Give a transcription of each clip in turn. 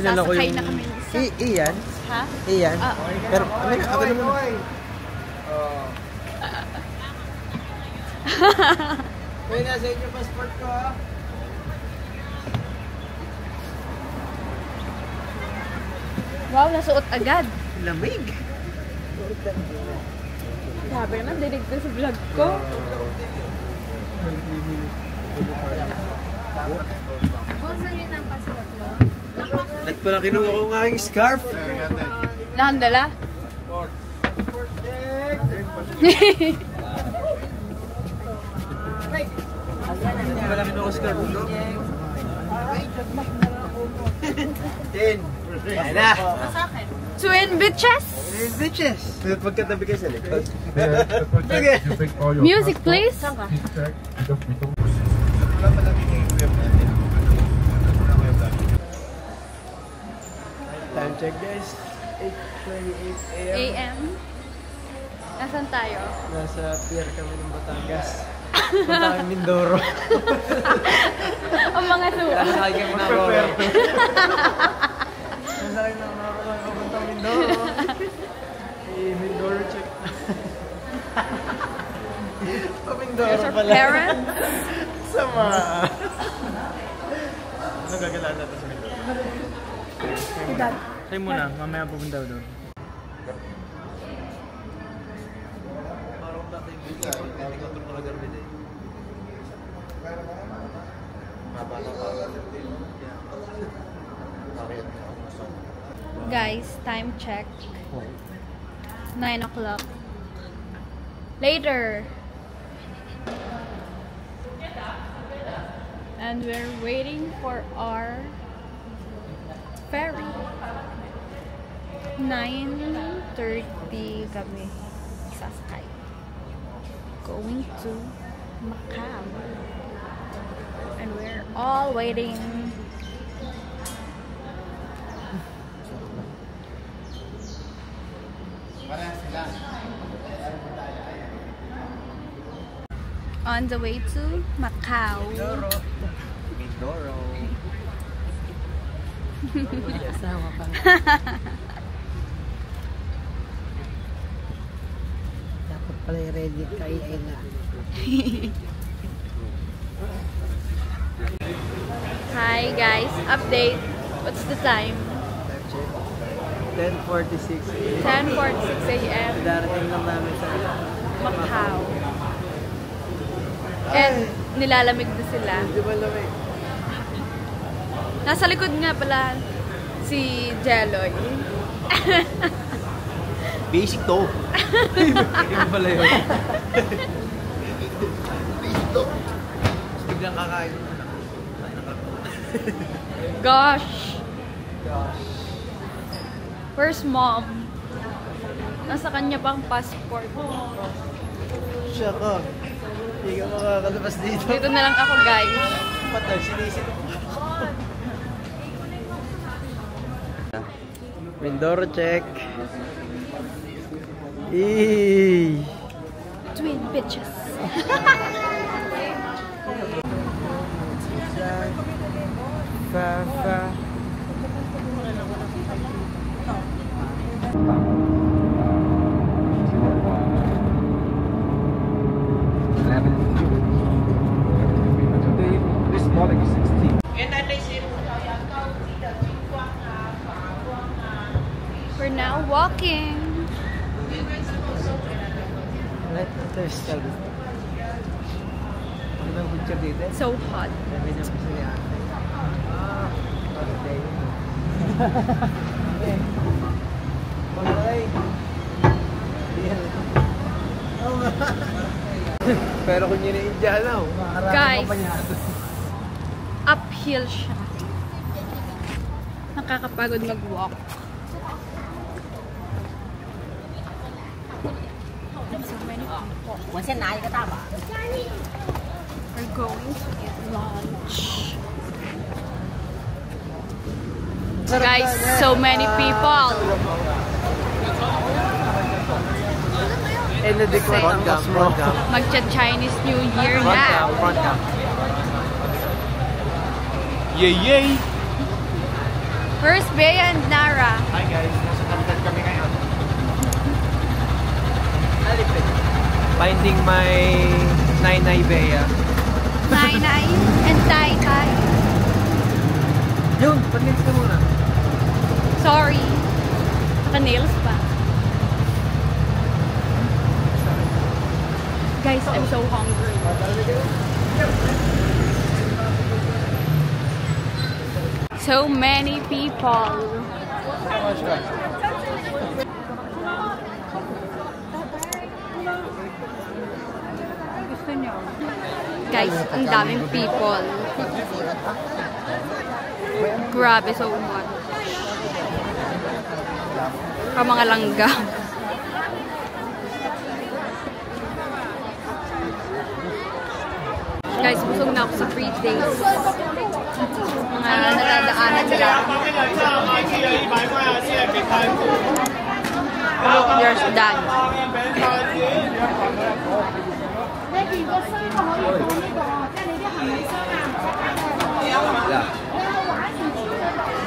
Sasakay na kami. Iyan? Ha? Iyan? Pero, ako naman. May nasa inyo passport ko, ha? Wow, nasuot agad. Lamig. Sabi na, dinig ko sa vlog ko. At pala kinuha ko nga yung scarf. Nakandala? At pala kinuha ko scarf. Tin. Ayan na. Twin bitches! Twin bitches. Pagkatabi kayo sa likod. Music please! Time check guys. 8:28 AM. Nasaan tayo? Nasa pier kami ng Batangas. Punta kami Mindoro. Ang mga suwa. Nasakay kami ng Roro. Nasakay ng Roro. Pupunta kami Mindoro. Mindoro check. Mindoro pala. Parents? Sama. Ano gagalaan natin sa Mindoro? Dad. Say muna, mamaya pupunta doon. Guys, time check. 9 o'clock. Later. And we're waiting for our ferry. 9:30 kami sasakay. Going to Macau. And we're all waiting. On the way to Macau. Mindoro. Sama pa. Dapat pala ready kayo na. Hi guys, update. What's the time? 10:46 10:46 AM. Darating lang namin sa Macau. And nilalamig na sila. Di ba lamig? Nasa likod nga pala si Jeloy. Basic to. Yung pala yun. Basic to. Biglang kakain. Gosh. Where's mom? Nasa kanya pang passport. Siya ka. Hindi ka makakalabas dito. Dito na lang ako guys. Patay, sinisit. Mindoro check. Eee. Twin bitches. Fa. This morning is 16. We're now walking. So hot. Pero kung yun ay Indiana, Guys, uphill siya. Nakakapagod mag-walk. So many people. We're going to eat lunch. Guys, so many people. Magcha-Chinese New Year na. Yay! Where's Bea and Nara? Hi guys, nasa Tantan kami ngayon. Finding my Nainay Bea. Nainay and Tai-Tai. Yun, pag-nails ka muna. Sorry. Naka-nails pa. Guys, I'm so hungry. So many people. Guys, ang daming people. Grabe, so much. Ang mga langgam. Guys, busog na ako sa free taste. Mga nadadaanan nila. There's Dan.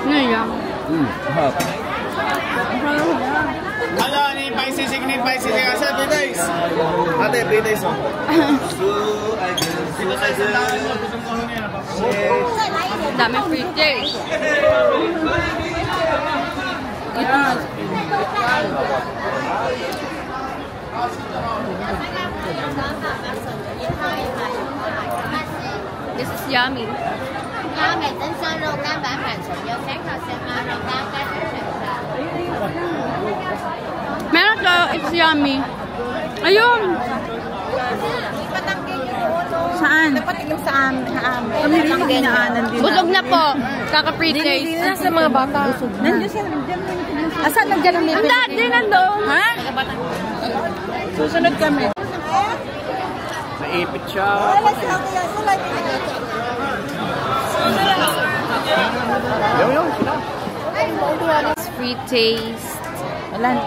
Ano yan? Ano, ni paisisig ni paisisig asa 3 days. Ate, 3 days mo. Dami free taste. This is yummy. Meron to, it's yummy. Ayun! Saan? Napatingin sa amin. Kami rin ang ginaanan din. Busog na po. Kaka-free taste. Hindi na sa mga bata. Nandiyan siya. Asan nandiyan ang Ang dati nandoon. Ha? Susunod kami. Naipit siya. Yung sila. It's free taste. Wala na.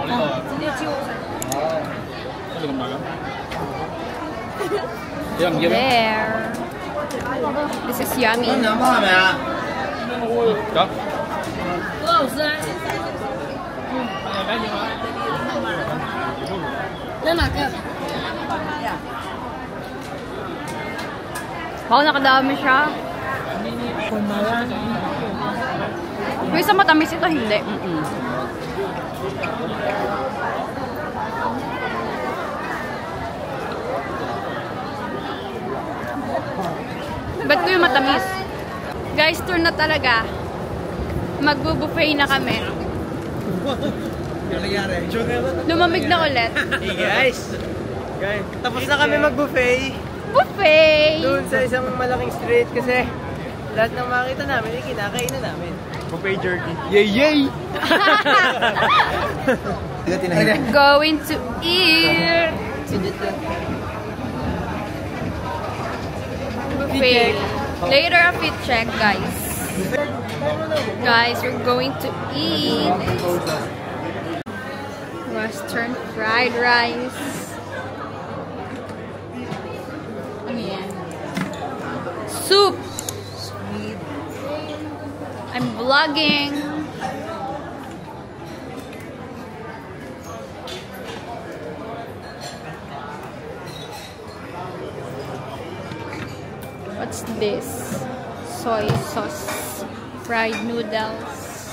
There. This is yummy. Wow, nakadami siya. May isa matamis ito, hindi. Ba't ko yung matamis? Guys, tour na talaga. Magbo-buffet na kami. Lumamig na ulit. Hey guys. Tapos na kami mag-buffet. Buffet! Doon sa isang malaking street kasi lahat ng makita namin ay kinakain na namin. Buffet jerky. Yay! Yay! We're going to eat. Buffet. Later a fit check, guys. Guys, we're going to eat Western fried rice. Soup. I'm vlogging. What's this? Soy sauce, fried noodles,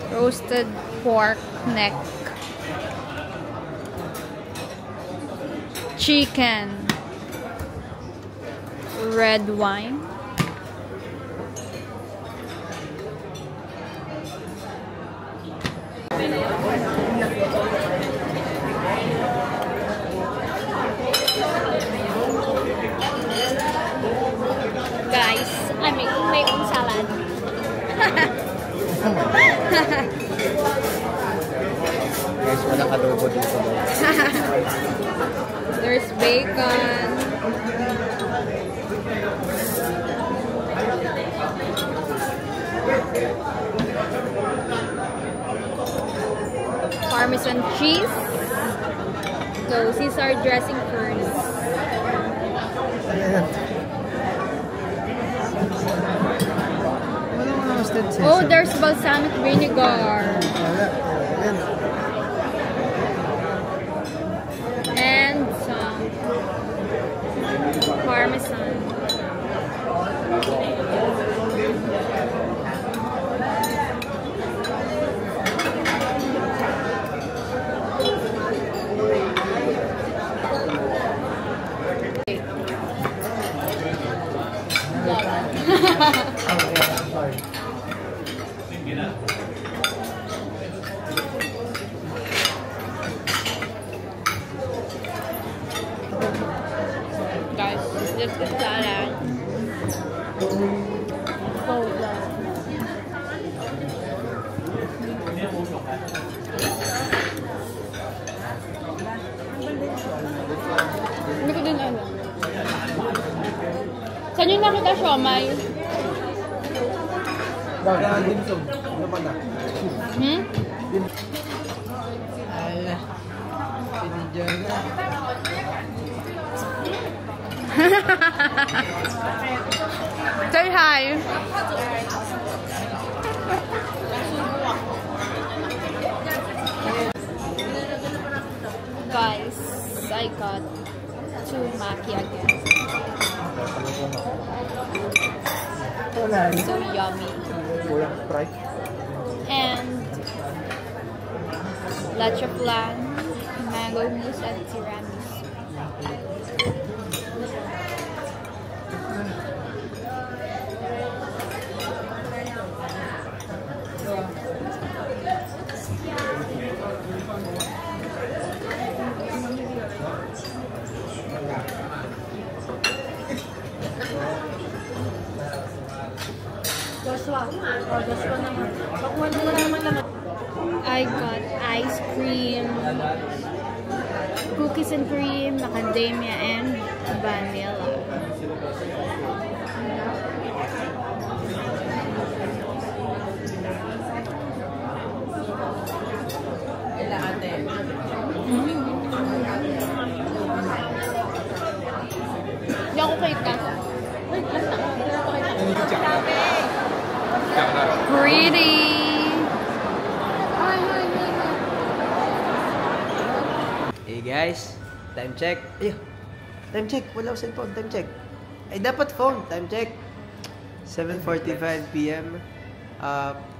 roasted pork neck, chicken, red wine, guys, I make my own salad. Guys, walang adobo dito. There's bacon. Parmesan cheese. So, Caesar dressing first. roasted sesame. Oh, there's balsamic vinegar. Wala. Ayan. And some parmesan. Guys, let's get salad. Hindi ko din alam. Saan yung nakita siomay? Baga, dimsum. Ano ba na? Hmm? Ala. Pinidyan na. Say hi. Guys, I got 2 maki again. Wala. So yummy. Kulang Sprite. And leche flan, mango mousse, and tiramisu. I got ice cream, cookies and cream, macadamia, and vanilla. Hindi ako kay Kat. Pretty! Hey guys, time check. Ayun, time check. Wala ko cellphone, time check. Ay, dapat phone, time check. 7:45 PM.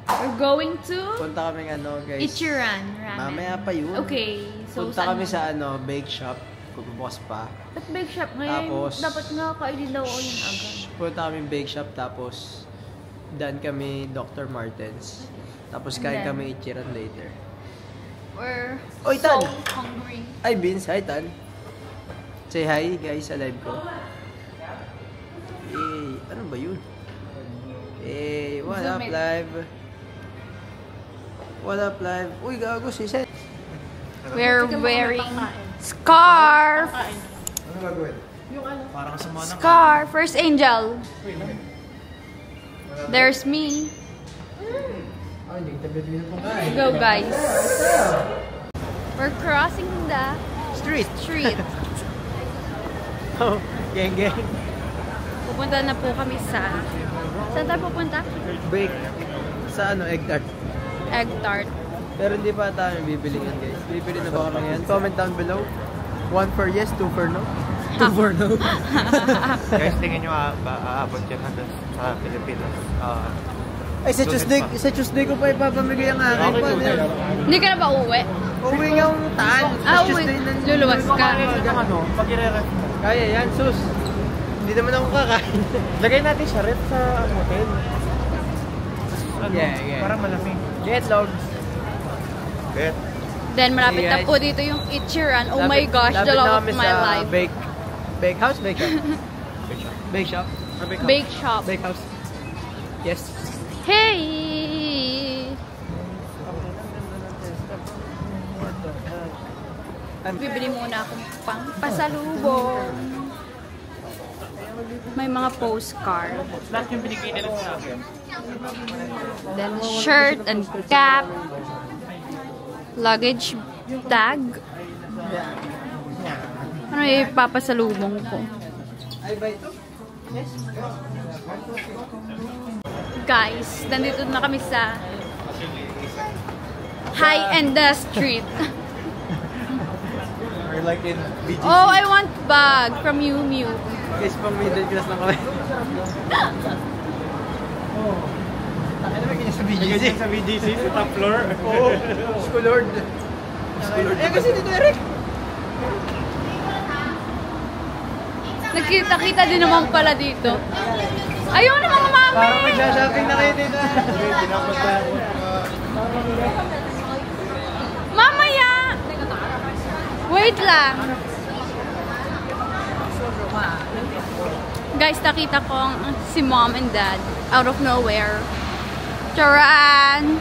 We're going to Punta kaming guys. Ichiran Ramen. Mamaya pa yun. Okay. So, Punta kami sa bake shop. Bukas pa. At bake shop ngayon, Tapos, dapat nga kaililaw o yun agad. Punta kami bake shop, tapos daan kami Dr. Martens. Tapos kain then, kami Ichiran later. We're Oy, so Tan! hungry. Ay, Vince, hi Tan. Say hi guys sa live ko. Eh, ano ba yun? Eh, what Zoom up it. live? What up live? Uy, gago si Seth. We're wearing scarf. Ano gagawin? Parang sa mga Scarf. First angel. There's me. Ay, hindi kita bili na po kain. Go guys. We're crossing the Street. street. Oh, geng geng. Pupunta na po kami sa... Saan tayo pupunta? Bake. Sa egg tart. Egg tart. Pero hindi pa tayo bibili yan guys. Bibili na ba kami yan? Comment down below. 1 for yes, 2 for no. 2 for no. Guys, tingin nyo aabot yan hanggang sa Pilipinas. Ay, sa Tuesday ko pa ipapamigay ang akin pa. Hindi ka na ba uwi? Uwi nga ang taan. Uwi. Luluwas ka. Pag i-ref. Kaya yan, sus. Hindi naman ako kakain. Lagay natin sa ref sa hotel. Yeah. Parang malamig. Get logs. Bet. Then malapit Hey, na guys. po dito yung Ichiran. Oh my gosh, the love of my life. Bake house, bake shop. Bake shop. Bake shop. Bake house. Yes. Hey! Bibili muna akong pang pasalubong. May mga postcard. Lahat yung binigay nila sa akin. Then shirt and cap. Luggage tag. Ano yung ipapasalubong ko? Ay, ba ito? Yes. Guys, nandito na kami sa high-end street. We're like in BGC. Oh, I want bag from Miu Miu. Guys, pang middle class na kami. Ano ba kanya sa BGC? Sa BGC, sa top floor. Oo. Schoolord. Eh, kasi dito, Eric. Nagkita-kita din naman pala dito. Ayun na mga mami! Parang magsha-shopping na kayo dito. Mamaya! Wait lang. Guys, nakita ko si mom and dad out of nowhere. Charan!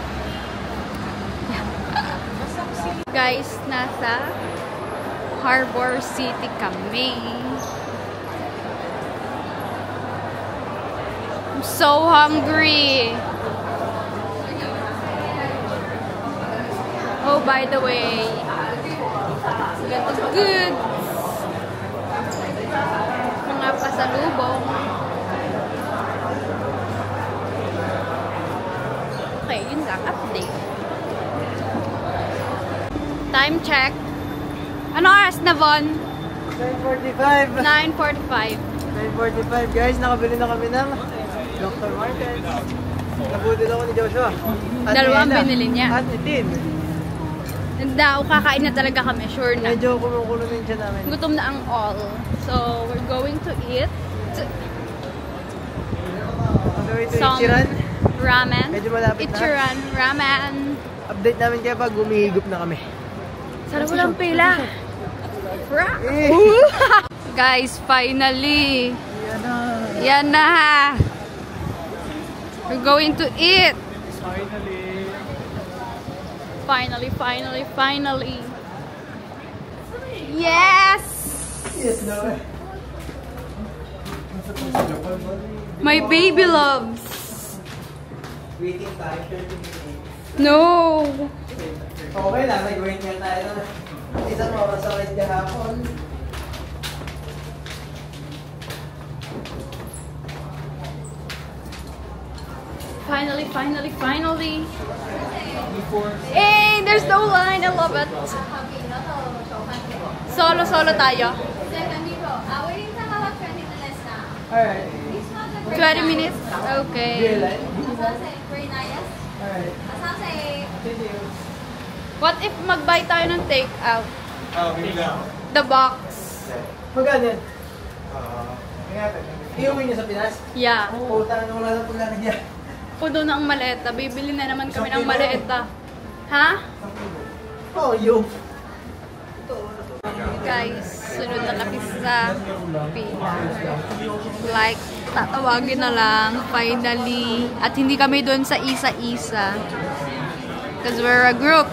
Guys, nasa Harbor City kami. I'm so hungry. Oh, by the way, got the goods. Mga pasalubong. Okay, yun lang. Update. Time check. Ano oras na, Von? 9:45. 9:45. 9:45 guys, nakabili na kami ng Dr. Martens. Nabutin ako ni Joshua. Dalawang binili niya. At itin. Daw, kakain na talaga kami. Sure na. Medyo kumukulo na yung tiyan namin. Gutom na ang all. So, we're going to eat Gawin ito some Ichiran. ramen. Medyo malapit na. Ichiran ramen. Update namin kayo pag humihigop na kami. Sana walang pila. Guys, finally. Yan na. We're going to eat. Finally. Yes! Yes, no. My baby loves. Waiting tayo 30 minutes. No. Okay lang, nag-wait nga tayo. Isang oras sa ride kahapon. Finally. Hey, there's no line. I love it. Solo tayo. Alright. 20 minutes? Okay. Alright. What if mag-buy tayo ng take-out? The box. Magkano yan? Iuwi niyo sa Pinas? Yeah. Puta na wala na pula niya. Puno na ang maleta. Bibili na naman kami ng maleta. Ha? Oh, yo. Guys, sunod na kami sa pila. Like, tatawagin na lang, finally. At hindi kami doon sa isa-isa. Because we're a group.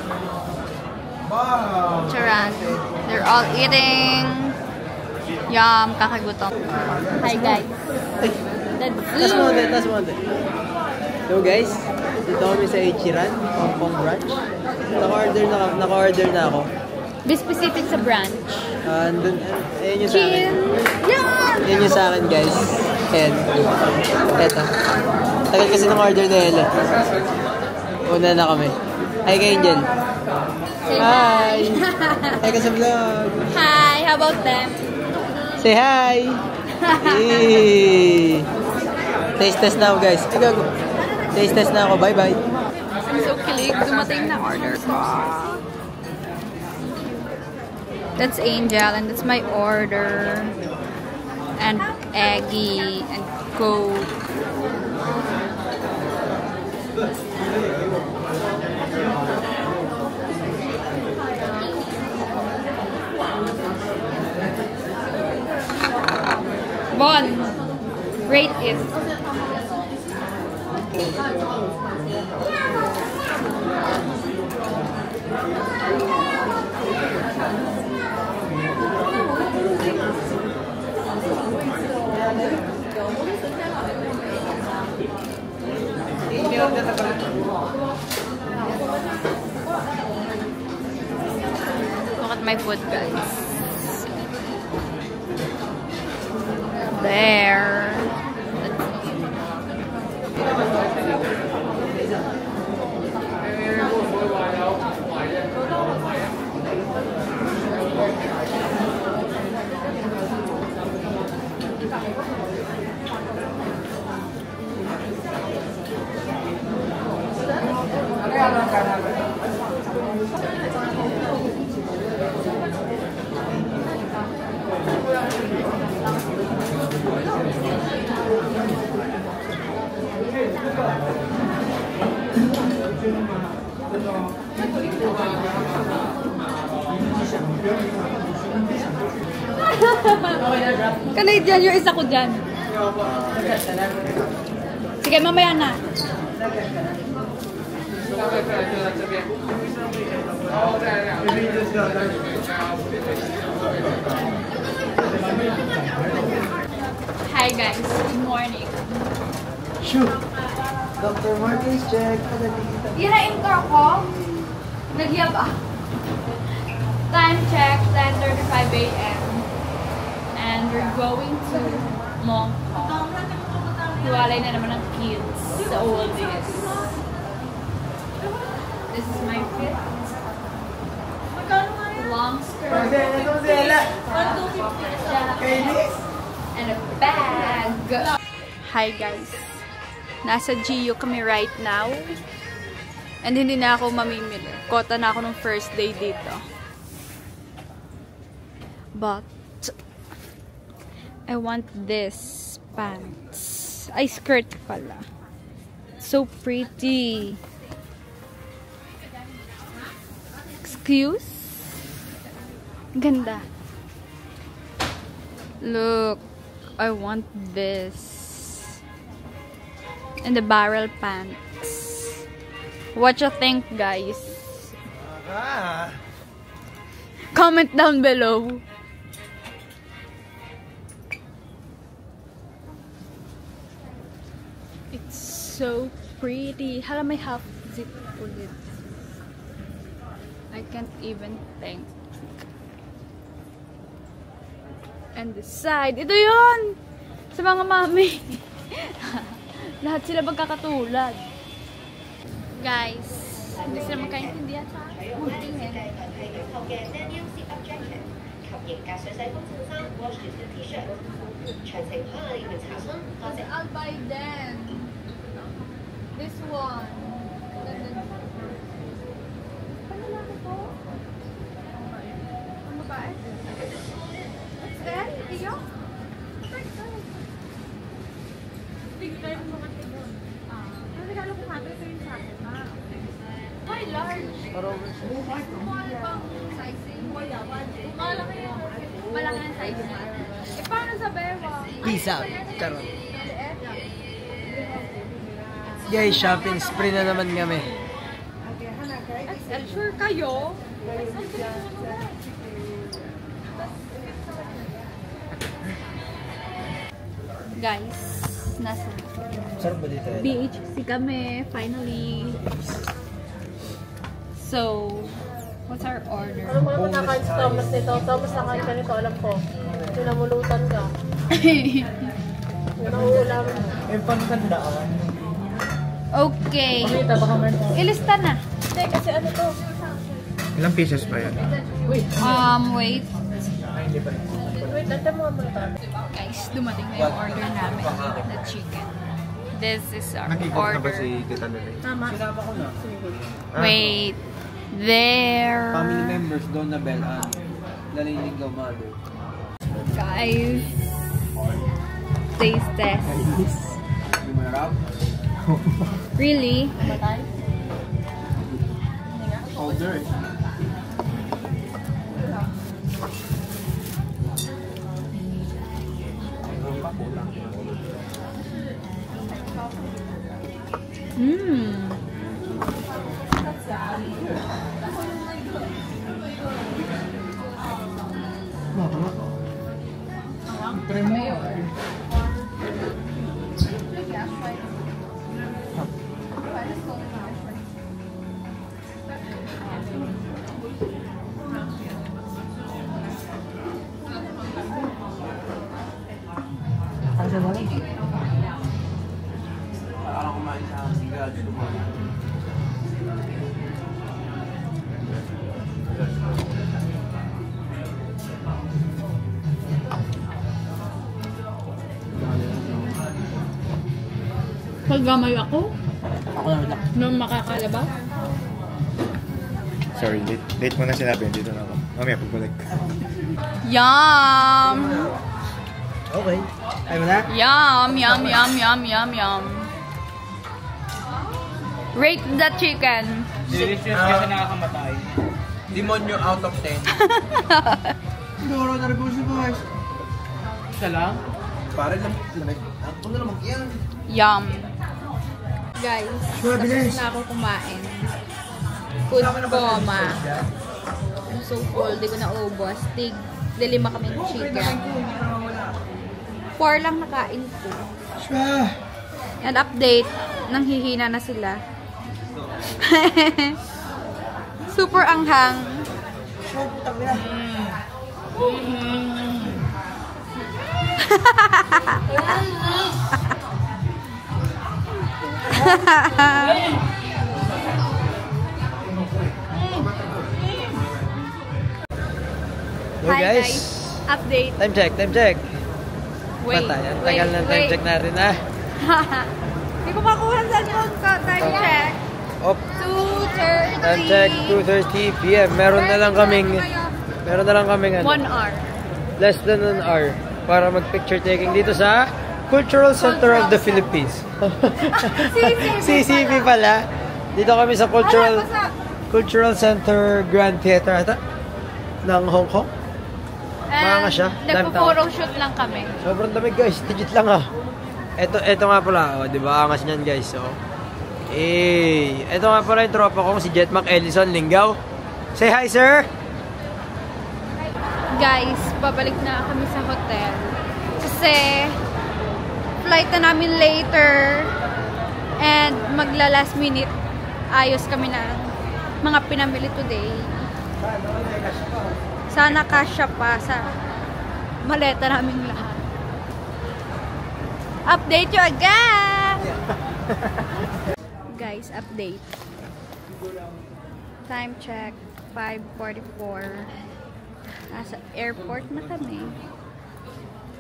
Charan. They're all eating. Yum, kakagutom. Hi guys. Last one. So guys, dito kami sa Ichiran, Hong Kong branch. Naka-order na ako. Be specific sa branch. Andun, ayun yung sa akin. Chin! Yan! Yan yung sa akin guys. And, eto. Tagal kasi ng order na yun. Una na kami. Hi kay Angel. Say Hi! Hi ka sa vlog. Hi! How about them? Say hi! Hey. Taste test na ako guys. Taste test na ako. Bye-bye. I'm so kilig. Dumating na order ko. That's Angel and that's my order. And Aggie and Coke. Bon, rate it. Look at my food, guys. There. Canadian yung isa ko dyan. Sige, mamaya na. Hi guys, good morning. Shoot! Dr. Marquez, check. Irain ko ako. Nagyab ah. Time check, 10:35 a.m. And we're going to Mongkok. Hiwalay na naman ng kids sa oldies. This is my fit. Long skirt. And a bag. Hi guys. Nasa Gio kami right now. And hindi na ako mamimili. Kota na ako nung first day dito. But I want this pants. Ay, skirt pala. So pretty. Excuse? Ganda. Look. I want this. And the barrel pants. What you think, guys? Comment down below. It's so pretty. Hala, may half zip ulit. I can't even think. And the side. Ito yun! Sa mga mami. Lahat sila magkakatulad. Guys, hindi sila magkaintindihan sa akin. I'll buy them. This one. Panalaki to? Ang babae? What's that? Iyo? Regalo ko natin ito yung sa akin. Why large? Small pang sizing. Malaki yung malaki ang size. Eh, paano sa bewa? Peace out. Charot. Guys, shopping spree na naman kami. XL, sure kayo? Guys, nasa Sarap ba dito? BHC kami, finally. So, what's our order? Ano mo naman nakain si Thomas nito? Thomas nakain ka nito, alam ko. Sinamulutan ka. Nauulam. Yung pangkandaan. Okay. Pamita, baka meron. Ilista na. Hindi, kasi ano to? Ilang pieces pa yan? Wait. Wait, natin mo muna tayo. Guys, dumating na yung order namin. The chicken. This is our Nakikot na ba order. si Tita Lily? Tama. Wait. There. Family members, Donabel and Naliligaw Mother. Guys. Taste test. Hindi mo narap? Really? Powder eh. Mmm. Parang kumain sa sigad. Paggamay ako? Ako na lang. Nung makakalaba? Sorry, late mo na sinabi. Dito na ako. Mamaya pagbalik. Yum! Okay. Ay mo na? Yum, yum, yum, yum, yum, yum. Rate the chicken. Delicious kasi nakakamatay. Demonyo out of 10. Siguro na rin po si boys. ka lang? Para lang. Ako na naman yan. Yum. Guys, tapos na ako kumain. Food coma. I'm so full, di ko na ubos. Lima kaming chicken. 4 lang nakain ko. And update, nanghihina na sila. Super anghang. Hey guys. Update. Time check, time check. Wait, Ang tagal ng time check natin ah. Hindi ko makuha sa phone ko. Time check. Op. 2:30. Time check, 2:30 PM. Meron na lang kaming ano, 1 hour. less than an hour para mag-picture taking dito sa Cultural Center of the Philippines. CCP pala. Dito kami sa Cultural Center Grand Theater ata ng Hong Kong. Mga siya. Nagpo-photo shoot lang kami. Sobrang dami guys, digit lang ah. Ito nga pala, oh, 'di ba? Angas niyan guys, oh. Ito nga pala yung tropa ko si Jetmac Ellison Lingaw. Say hi, sir. Guys, babalik na kami sa hotel. Kasi flight na namin later and magla last minute ayos kami na mga pinamili today. Sana kasya pa sa maleta namin lahat. Update you again! Guys, update. Time check, 5:44. Nasa airport na kami.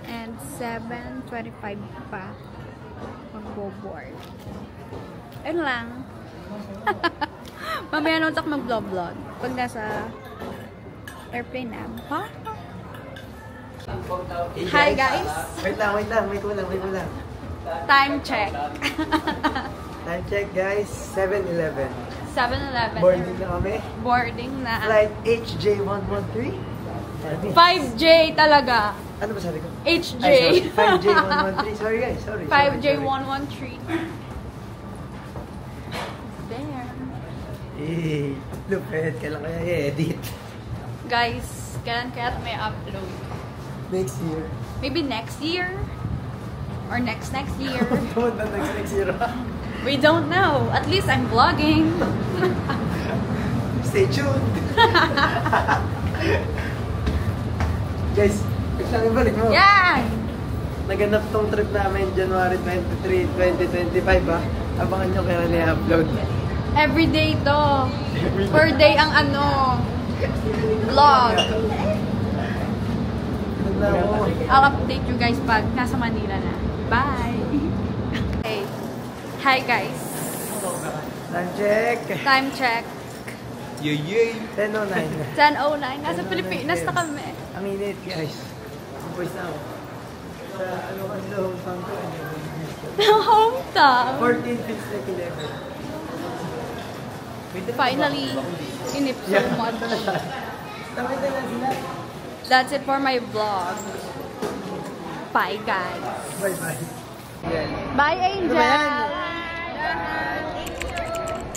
And 7:25 pa magbo-board. Ayun lang. Mamaya naman ako mag-vlog pag nasa airplane na. Ha? Hi guys! Wait lang. May kulang. Time check. Time check guys, 7:11. 7-Eleven. Boarding na kami. Boarding na. Flight HJ113. 5J talaga. Ano ba sabi ko? HJ. Ay, sorry. 5J113. Sorry guys, sorry. 5J113. There. Lupet. Kailan kaya i-edit? Guys, kailan kaya may upload? Next year. Maybe next year? Or next year? Tawad na next year. We don't know. At least I'm vlogging. Stay tuned. Guys, lang ibalik mo. Yeah! Naganap tong trip namin January 23, 2025 ha. Abangan nyo kaya ni-upload. Every day to. Per day ang vlog. I'll update you guys pag nasa Manila na. Bye! Hey. Hi guys. Time check. Time check. Yay! 10:09. 10:09. Nasa Pilipinas na kami. Ang init guys. Ang voice na ako. Sa sa hometown ko. Hometown. 14 feels like 11. Finally, inip so much. Tama na lang sila. That's it for my vlog. Bye guys. Bye-bye. Bye Angel.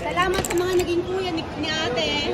Salamat sa mga naging kuya ni ate.